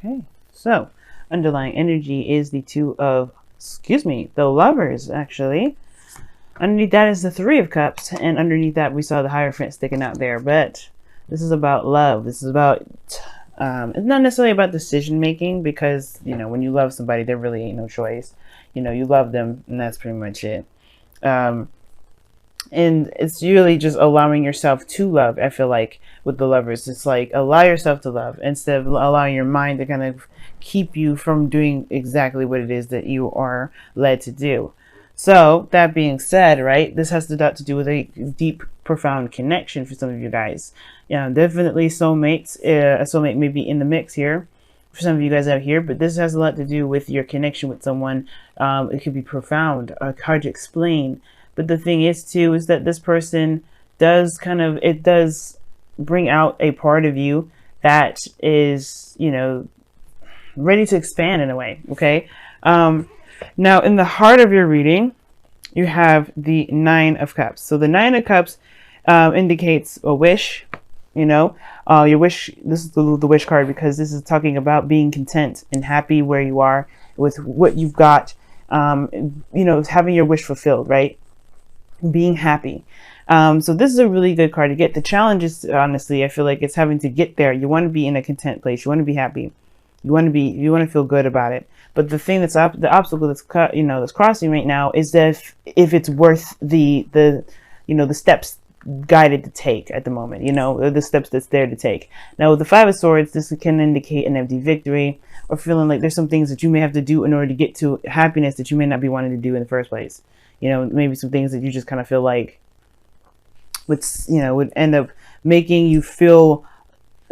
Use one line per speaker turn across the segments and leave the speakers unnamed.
Okay, so underlying energy is the the Lovers, actually. Underneath that is the Three of Cups, and underneath that we saw the Hierophant sticking out there. But this is about love. This is about, it's not necessarily about decision making, because, when you love somebody, there really ain't no choice. You love them, and that's pretty much it. And it's really just allowing yourself to love. I feel like with the Lovers, it's like allow yourself to love instead of allowing your mind to kind of keep you from doing exactly what it is that you are led to do. So that being said, right, this has to do with a deep, profound connection for some of you guys. Yeah, definitely soulmates. A soulmate may be in the mix here for some of you guys out here, but this has a lot to do with your connection with someone. It could be profound, hard to explain. But the thing is too, is that this person does bring out a part of you that is, ready to expand in a way. Okay. Now in the heart of your reading, you have the Nine of Cups. So the Nine of Cups indicates a wish, your wish. This is the wish card, because this is talking about being content and happy where you are with what you've got, having your wish fulfilled, right? Being happy. So this is a really good card to get. The challenge is, honestly, I feel like it's having to get there. You want to be in a content place. You want to be happy. You want to feel good about it. But the thing that's the obstacle that's crossing right now is that if it's worth the steps guided to take at the moment, the steps that's there to take. Now with the Five of Swords, this can indicate an empty victory, or feeling like there's some things that you may have to do in order to get to happiness that you may not be wanting to do in the first place. Maybe some things that you just kind of feel like would end up making you feel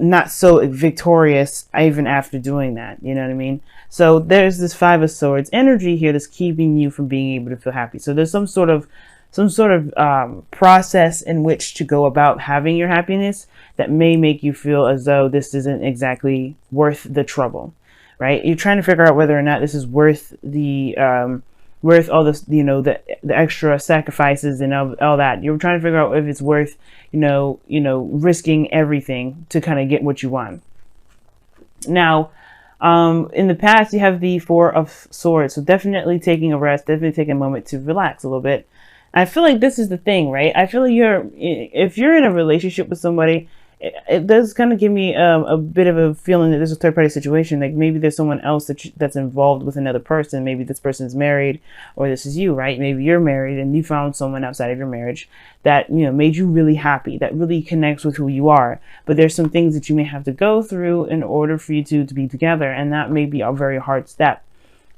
not so victorious even after doing that. You know what I mean? So there's this Five of Swords energy here that's keeping you from being able to feel happy. So there's some sort of process in which to go about having your happiness that may make you feel as though this isn't exactly worth the trouble, right? You're trying to figure out whether or not this is worth worth all this, the extra sacrifices and all that. You're trying to figure out if it's worth, risking everything to kind of get what you want. Now, in the past, you have the Four of Swords. So definitely taking a rest, definitely taking a moment to relax a little bit. I feel like this is the thing, right? I feel like if you're in a relationship with somebody, it does kind of give me a bit of a feeling that there's a third party situation. Like maybe there's someone else that's involved with another person. Maybe this person's married, or this is you, right? Maybe you're married and you found someone outside of your marriage that, made you really happy, that really connects with who you are. But there's some things that you may have to go through in order for you to be together. And that may be a very hard step.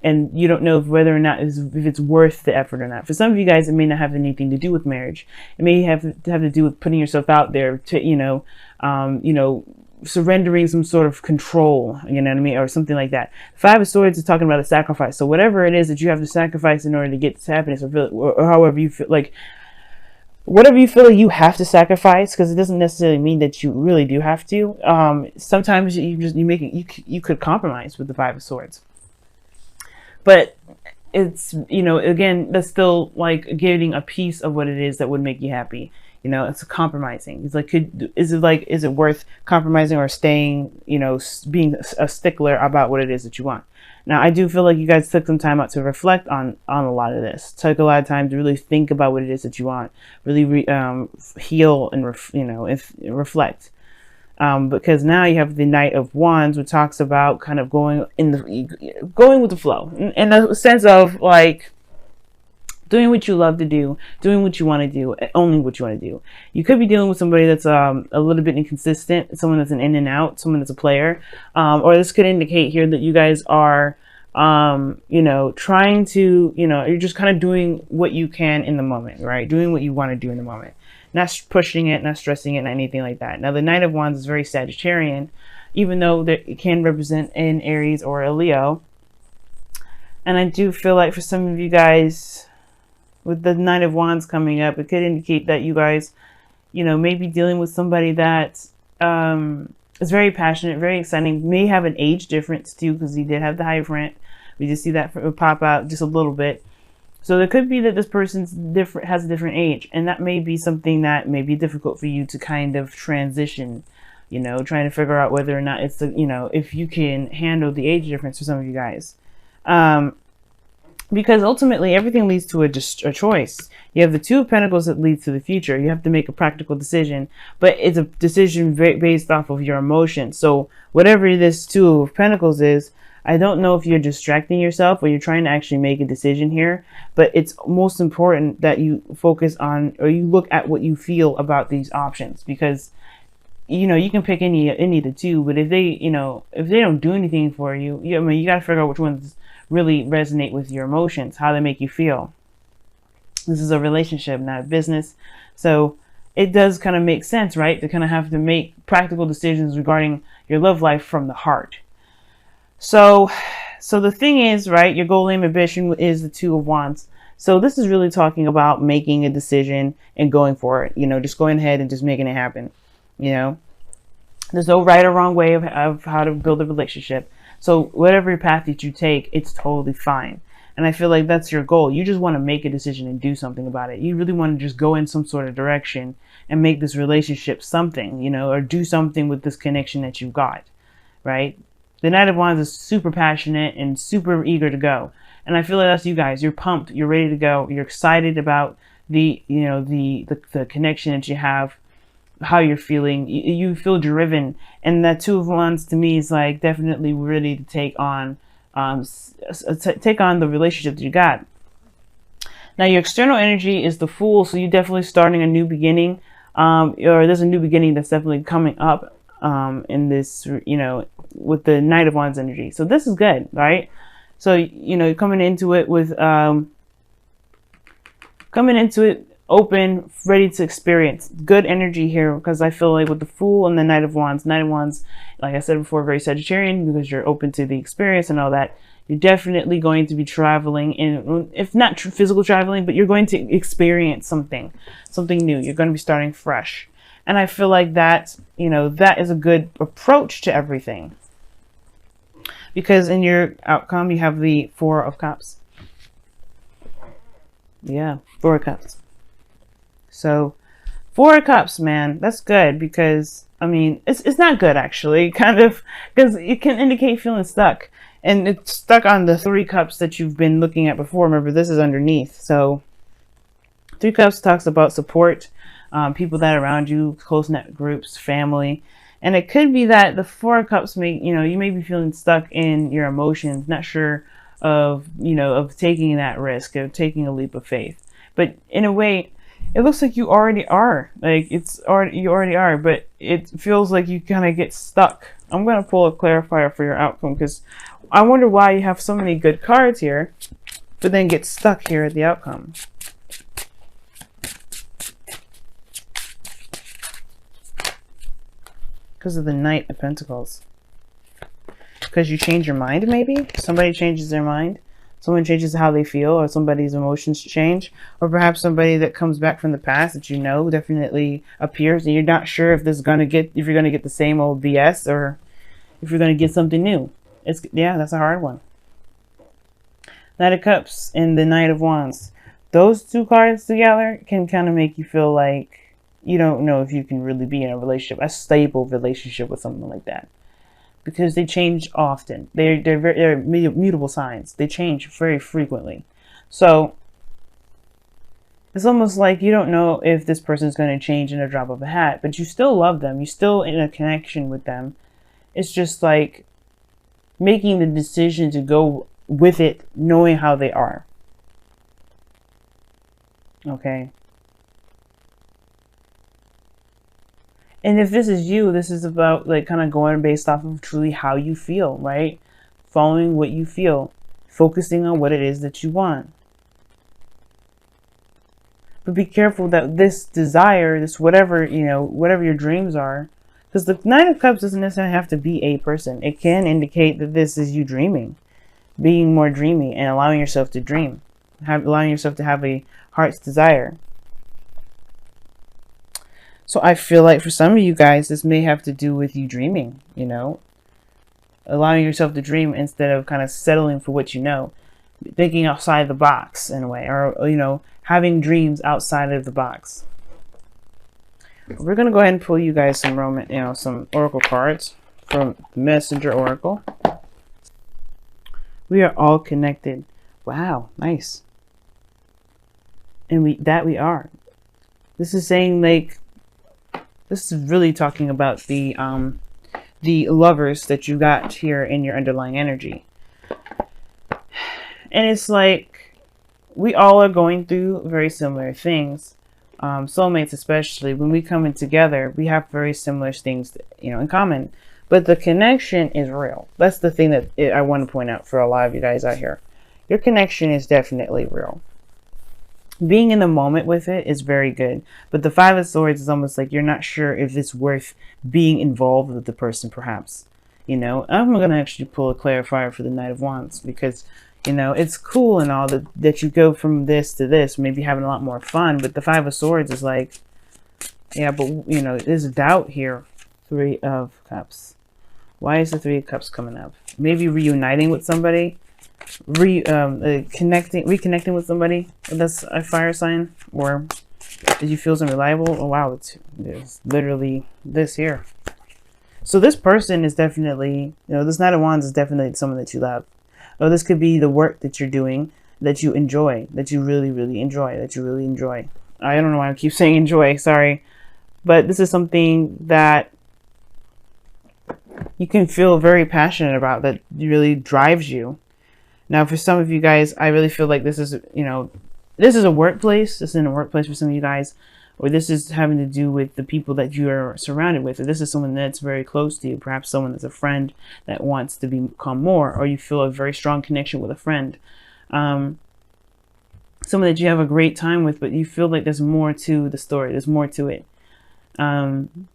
And you don't know whether or not if it's worth the effort or not. For some of you guys, it may not have anything to do with marriage. It may have to do with putting yourself out there to, surrendering some sort of control, you know what I mean, or something like that. Five of Swords is talking about a sacrifice. So whatever it is that you have to sacrifice in order to get this happiness, or however you feel like, whatever you feel like you have to sacrifice, because it doesn't necessarily mean that you really do have to. Sometimes you could compromise with the Five of Swords. But it's, again, that's still like getting a piece of what it is that would make you happy. It's compromising. It's like, is it worth compromising or staying, being a stickler about what it is that you want? Now, I do feel like you guys took some time out to reflect on a lot of this. Took a lot of time to really think about what it is that you want. Really heal and reflect. Because now you have the Knight of Wands, which talks about kind of going with the flow, in the sense of like doing what you love to do, doing what you want to do, only what you want to do. You could be dealing with somebody that's a little bit inconsistent, someone that's an in and out, someone that's a player, or this could indicate here that you guys are, trying to, you're just kind of doing what you can in the moment, right? Doing what you want to do in the moment. Not pushing it, not stressing it, not anything like that. Now, the Knight of Wands is very Sagittarian, even though it can represent an Aries or a Leo. And I do feel like for some of you guys, with the Knight of Wands coming up, it could indicate that you guys, may be dealing with somebody that is very passionate, very exciting, may have an age difference too, because he did have the Hierophant. We just see that pop out just a little bit. So it could be that this person's has a different age, and that may be something that may be difficult for you to kind of transition you know, trying to figure out whether or not it's the, you know, if you can handle the age difference for some of you guys. Because ultimately everything leads to a choice. You have the Two of Pentacles that leads to the future. You have to make a practical decision, but it's a decision based off of your emotions. So whatever this Two of Pentacles is, I don't know if you're distracting yourself or you're trying to actually make a decision here, but it's most important that you focus on, or you look at what you feel about these options, because you know, you can pick any of the two, but if they, you know, if they don't do anything for you, I mean, you got to figure out which ones really resonate with your emotions, how they make you feel. This is a relationship, not a business. So it does kind of make sense, right? To kind of have to make practical decisions regarding your love life from the heart. So the thing is, right, your goal, aim, ambition is the Two of Wands. So this is really talking about making a decision and going for it, you know, just going ahead and just making it happen. You know, there's no right or wrong way of how to build a relationship. So whatever path that you take, it's totally fine. And I feel like that's your goal. You just want to make a decision and do something about it. You really want to just go in some sort of direction and make this relationship something, you know, or do something with this connection that you've got, right? The Knight of Wands is super passionate and super eager to go. And I feel like that's you guys. You're pumped. You're ready to go. You're excited about the, you know, the connection that you have, how you're feeling. You feel driven, and that Two of Wands to me is like definitely ready to take on the relationship that you got. Now your external energy is the Fool, so you're definitely starting a new beginning, or there's a new beginning that's definitely coming up in this, you know, with the Knight of Wands energy. So this is good, right? So, you know, coming into it with open, ready to experience. Good energy here, because I feel like with the Fool and the Knight of Wands, like I said before, very Sagittarian, because you're open to the experience and all that. You're definitely going to be traveling, in, if not physical traveling, but you're going to experience something new. You're going to be starting fresh. And I feel like that, you know, that is a good approach to everything. Because in your outcome, you have the Four of Cups. Yeah, Four of Cups. So, Four of Cups, man, that's good, because, I mean, it's not good, actually, kind of, because it can indicate feeling stuck. And it's stuck on the Three Cups that you've been looking at before. Remember, this is underneath. So, Three Cups talks about support, people that are around you, close-knit groups, family. And it could be that the Four of Cups you know, you may be feeling stuck in your emotions, not sure of, you know, of taking that risk, of taking a leap of faith. But in a way, it looks like you already are. Like, you already are, but it feels like you kind of get stuck. I'm going to pull a clarifier for your outcome, because I wonder why you have so many good cards here, but then get stuck here at the outcome. Because of the Knight of Pentacles. Because you change your mind, maybe? Somebody changes their mind. Someone changes how they feel, or somebody's emotions change. Or perhaps somebody that comes back from the past that you know definitely appears, and you're not sure if you're gonna get the same old BS, or if you're gonna get something new. Yeah, that's a hard one. Knight of Cups and the Knight of Wands. Those two cards together can kind of make you feel like you don't know if you can really be in a relationship, a stable relationship with someone like that, because they change often. They're mutable signs. They change very frequently. So it's almost like you don't know if this person is going to change in a drop of a hat, but you still love them. You're still in a connection with them. It's just like making the decision to go with it, knowing how they are. Okay. And if this is you, this is about like kind of going based off of truly how you feel, right? Following what you feel, focusing on what it is that you want. But be careful that this desire, this whatever, you know, whatever your dreams are, because the Knight of Cups doesn't necessarily have to be a person. It can indicate that this is you dreaming, being more dreamy and allowing yourself to dream, allowing yourself to have a heart's desire. So I feel like for some of you guys, this may have to do with you dreaming, you know, allowing yourself to dream instead of kind of settling for what you know, thinking outside the box in a way, or, you know, having dreams outside of the box. We're gonna go ahead and pull you guys some some oracle cards from Messenger Oracle. We are all connected. Wow, nice. And we are. This is saying, like, this is really talking about the lovers that you got here in your underlying energy. And it's like, we all are going through very similar things. Soulmates, especially, when we come in together, we have very similar things, in common. But the connection is real. That's the thing that I want to point out for a lot of you guys out here. Your connection is definitely real. Being in the moment with it is very good. But the Five of Swords is almost like you're not sure if it's worth being involved with the person, perhaps. I'm going to actually pull a clarifier for the Knight of Wands, because it's cool and all that you go from this to this, maybe having a lot more fun. But the Five of Swords is like, yeah, but, there's a doubt here. Three of Cups. Why is the Three of Cups coming up? Maybe reuniting with somebody, reconnecting with somebody that's a fire sign, or did you feel unreliable? Oh wow, it's literally this here. So this person is definitely, this Knight of Wands is definitely someone that you love. Or this could be the work that you're doing that you enjoy, that you really, really enjoy, I don't know why I keep saying enjoy, sorry. But this is something that you can feel very passionate about, that really drives you. Now, for some of you guys, I really feel like this is, this is a workplace. This is in a workplace for some of you guys, or this is having to do with the people that you are surrounded with, or this is someone that's very close to you, perhaps someone that's a friend that wants to become more, or you feel a very strong connection with a friend. Someone that you have a great time with, but you feel like there's more to the story. There's more to it. And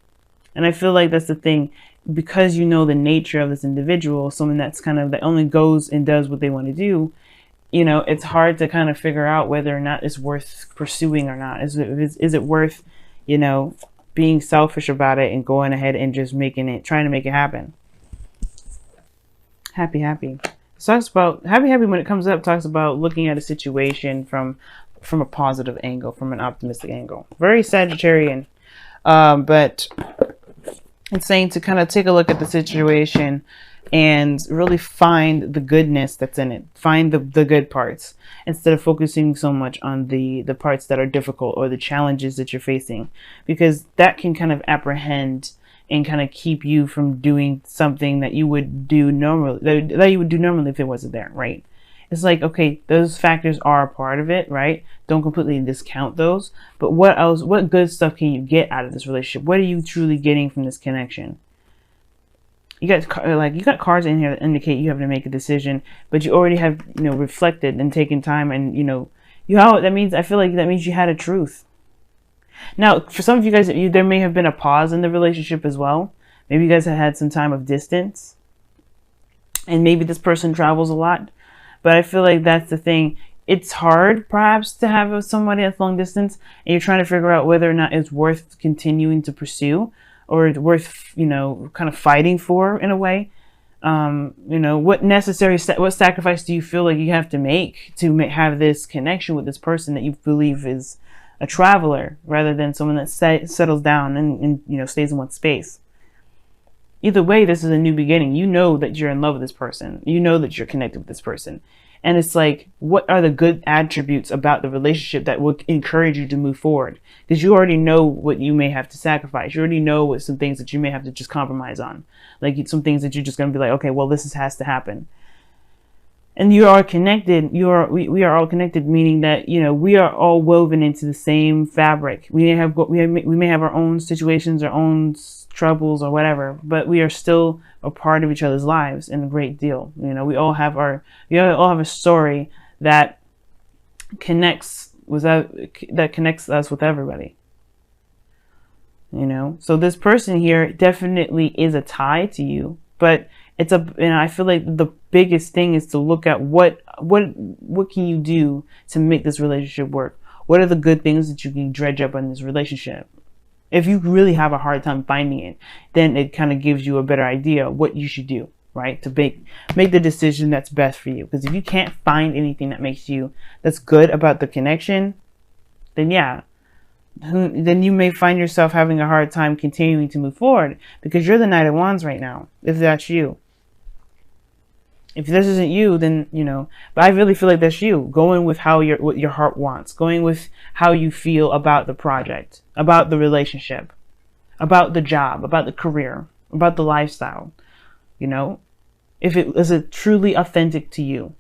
I feel like that's the thing. Because you know the nature of this individual, someone that's that only goes and does what they want to do, it's hard to kind of figure out whether or not it's worth pursuing or not. Is it worth, being selfish about it and going ahead and just trying to make it happen? Happy. It talks about happy when it comes up, talks about looking at a situation from a positive angle, from an optimistic angle. Very Sagittarian, but it's saying to kind of take a look at the situation and really find the goodness that's in it. Find the good parts instead of focusing so much on the parts that are difficult or the challenges that you're facing, because that can kind of apprehend and kind of keep you from doing something that you would do normally, that you would do normally if it wasn't there, right? It's like, okay, those factors are a part of it, right? Don't completely discount those. But what else, what good stuff can you get out of this relationship? What are you truly getting from this connection? You got cards in here that indicate you have to make a decision, but you already have, reflected and taken time, and that means, I feel like that means you had a truth. Now, for some of you guys, there may have been a pause in the relationship as well. Maybe you guys have had some time of distance, and maybe this person travels a lot. But I feel like that's the thing. It's hard, perhaps, to have somebody that's long distance, and you're trying to figure out whether or not it's worth continuing to pursue, or it's worth, kind of fighting for, in a way. What sacrifice do you feel like you have to make to have this connection with this person that you believe is a traveler, rather than someone that settles down and stays in one space? Either way, this is a new beginning. You know that you're in love with this person. You know that you're connected with this person. And it's like, what are the good attributes about the relationship that would encourage you to move forward? Because you already know what you may have to sacrifice. You already know what some things that you may have to just compromise on. Like some things that you're just going to be like, okay, well, has to happen. And you are connected. We are all connected, meaning that, we are all woven into the same fabric. We may have our own situations, our own troubles or whatever, but we are still a part of each other's lives in a great deal. We all have a story that connects us with everybody. So this person here definitely is a tie to you, but I feel like the biggest thing is to look at what can you do to make this relationship work? What are the good things that you can dredge up in this relationship? If you really have a hard time finding it, then it kind of gives you a better idea of what you should do, right? To make the decision that's best for you. Because if you can't find anything that's good about the connection, then yeah, then you may find yourself having a hard time continuing to move forward, because you're the Knight of Wands right now, if that's you. If this isn't you, then, you know, but I really feel like that's you, going with what your heart wants, going with how you feel about the project, about the relationship, about the job, about the career, about the lifestyle, you know, if it is truly authentic to you.